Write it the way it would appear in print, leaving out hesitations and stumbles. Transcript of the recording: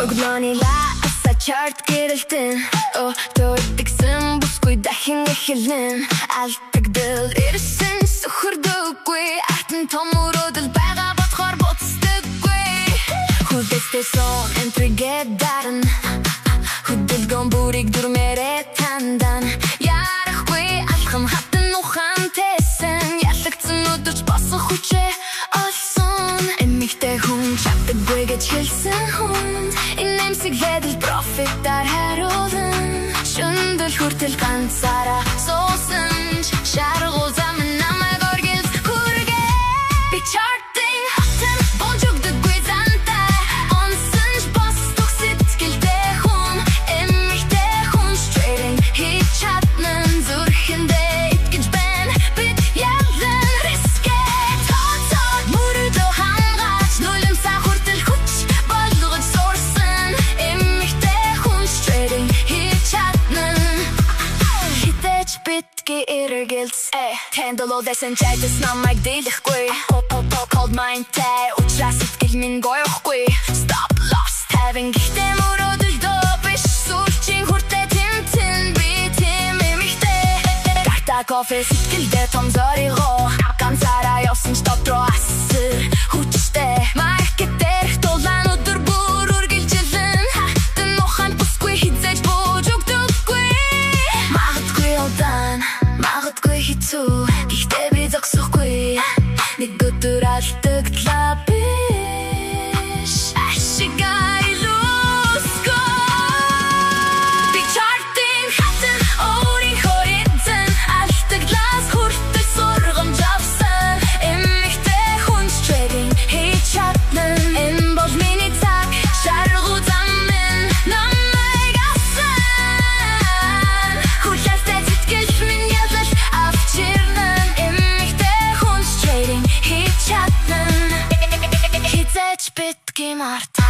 Өглөөнийла чарт гэрэлтэн төгтгсөн бүсгүй дахин эхэлнэ алдагдал ирсэн сөхөрдөггүй артын томродол байгаа бодохоор буцдаггүй хүлээстэй сон энтригэд даран хөдөлгөөн бүрийг дүрмээрээ тандан ярахгүй алхам хатан ухаантайсан ялагдсан өдөрч босох хүчээ олсон эмэгтэй хүн чавдаггүй гэж хэлсэн хүн инэмсэглэдэл профитаар харуулан шүндэл хүртэл ганцаараа суусан шаргуу замын намайг оргилж хүргээ би чартын хатан бонжогдоггүй зантай онсон ч босдог сэтгэлтэй хүн эмэгтэй хүн straight хийж чаднан зүрхэндээ итгэж байна бид ялан риске тоо мөрөдөө хангаач нулимсаа хүртэл хүч болгож суурсан эмэгтэй хүн straight хийж чаднан хитэж битгий эргэлз тэндэлүүдсэн чайтас намайг дийлэхгүй cold mindтэй учраас сэтгэл минь гоёхгүй stop lost having гэхдээ мөрөдөлдөө биш сүлжийн хүртээ тэмтэн би тийм эмэгтэй гартаа кофе сэтгэлдээ том зоригоо ганцаараа явсан ч дотроо асар хүчтэй маркет дээрх дулаан өдөр бүр үргэлжилэн хатан ухаан бүсгүй хизээж буужugдаггүй магадгүй удаан магадгүй хэцүү гэхдээ би зогсохгүй нэг өдөр алдагдлаа биш ашигай луско би чартын хатан өөрийнхөө эзэн алдагдлаас хүртэл сургамж авсан эмэгтэй хүн straight хийж чаднан энэ бол миний цаг шаргуу замын намайг авсан хүлээстэй сэтгэл минь ялал авчирнан эмэгтэй хүн straight хийж чаднан хизээч битгий март